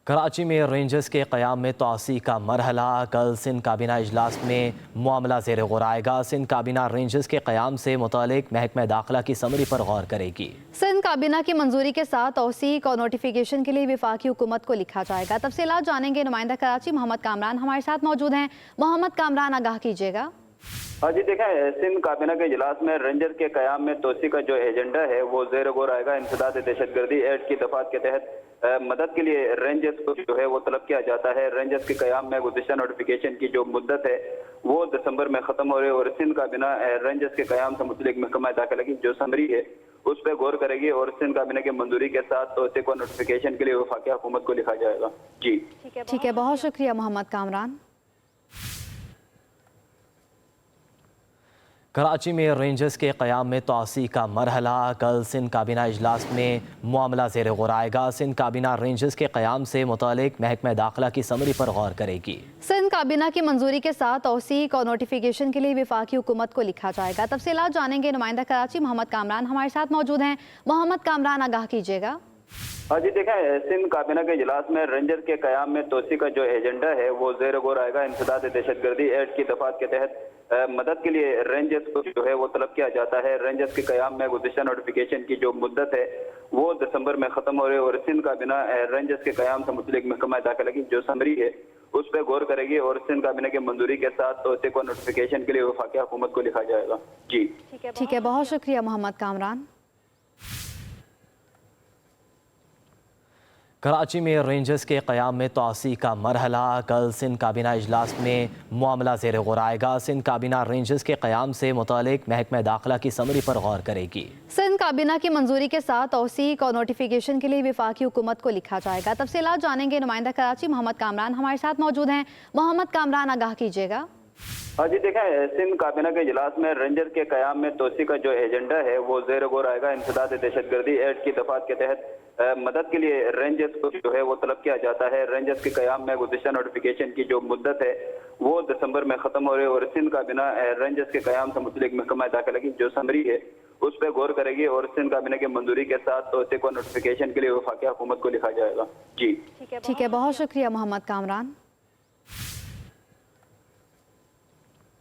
कराची में रेंजर्स के क़याम में तोसी का मरहला। कल सिंध काबीना इजलास में मामला ज़ेर गौर आएगा। सिंध काबीना रेंजर्स के क़याम से मुतालिक महकमा दाखिला की समरी पर गौर करेगी। सिंध काबीना की मंजूरी के साथ तौसीक और नोटिफिकेशन के लिए वफाकी हुकूमत को लिखा जाएगा। तफसीलात जानेंगे नुमाइंदा कराची मोहम्मद कामरान हमारे साथ मौजूद हैं। मोहम्मद कामरान, आगाह कीजिएगा। जी देखें, सिंध काबीना के इजलास में रेंजर के क़याम में तोसी का जो एजेंडा है वो ज़ेर गौर आएगा। इंसदाद दहशतगर्दी एक्ट की दफात के तहत मदद के लिए रेंजर्स को जो है वो तलब किया जाता है। रेंजर्स के क़याम में गुज़िश्ता नोटिफिकेशन की जो मुद्दत है वो दिसंबर में ख़त्म हो रही है और सिंध काबीना रेंजर्स के क़याम से मुतल्लिक़ महकमा दाखिला की जो समरी है उस पर गौर करेगी और सिंध काबीना की मंजूरी के साथ तोसी को नोटिफिकेशन के लिए वफाकी हुकूमत को लिखा जाएगा। जी ठीक है, बहुत शुक्रिया मोहम्मद कामरान। कराची में रेंजर्स के क़याम में तोसी का मरहला। कल सिंध काबीना इजलास में मामला ज़ेर गौर आएगा। सिंध काबीना रेंजर्स के क़याम से मुतालिक महकमा दाखिला की समरी पर गौर करेगी। सिंध काबीना की मंजूरी के साथ तौसीक और नोटिफिकेशन के लिए वफाकी हुकूमत को लिखा जाएगा। तफसीलात जानेंगे नुमाइंदा कराची मोहम्मद कामरान हमारे साथ मौजूद हैं। मोहम्मद कामरान, आगाह कीजिएगा। जी देखें, सिंध काबीना के इजलास में रेंजर के क़याम में तोसी का जो एजेंडा है वो ज़ेर गौर आएगा। इंसदाद दहशतगर्दी एक्ट की दफात के तहत मदद के लिए रेंजर्स को जो है वो तलब किया जाता है। रेंजर्स के क़याम में गुज़िश्ता नोटिफिकेशन की जो मुद्दत है वो दिसंबर में ख़त्म हो रही है और सिंध काबीना रेंजर्स के क़याम से मुतल्लिक़ महकमा दाखिला की जो समरी है उस पर गौर करेगी और सिंध काबीना की मंजूरी के साथ तोसी को नोटिफिकेशन के लिए वफाकी हुकूमत को लिखा जाएगा। जी ठीक है, बहुत शुक्रिया मोहम्मद कामरान। कराची में रेंजर्स के क़याम में तोसी का मरहला। कल सिंध काबीना इजलास में मामला ज़ेर गौर आएगा। सिंध काबीना रेंजर्स के क़याम से मुतालिक महकमा दाखिला की समरी पर गौर करेगी। सिंध काबीना की मंजूरी के साथ तौसीक और नोटिफिकेशन के लिए वफाकी हुकूमत को लिखा जाएगा। तफसीलात जानेंगे नुमाइंदा कराची मोहम्मद कामरान हमारे साथ मौजूद हैं। मोहम्मद कामरान, आगाह कीजिएगा। जी देखें, सिंध काबीना के इजलास में रेंजर के क़याम में तोसी का जो एजेंडा है वो ज़ेर गौर आएगा। इंसदाद दहशतगर्दी एक्ट की दफात के तहत मदद के लिए रेंजर्स को जो है वो तलब किया जाता है। रेंजर्स के क़याम में गुज़िश्ता नोटिफिकेशन की जो मुद्दत है वो दिसंबर में ख़त्म हो रही है और सिंध काबीना रेंजर्स के क़याम से मुतल्लिक़ महकमा दाखिला की जो समरी है उस पर गौर करेगी और सिंध काबीना की मंजूरी के साथ तोसी को नोटिफिकेशन के लिए वफाकी हुकूमत को लिखा जाएगा। जी ठीक है, बहुत शुक्रिया मोहम्मद कामरान।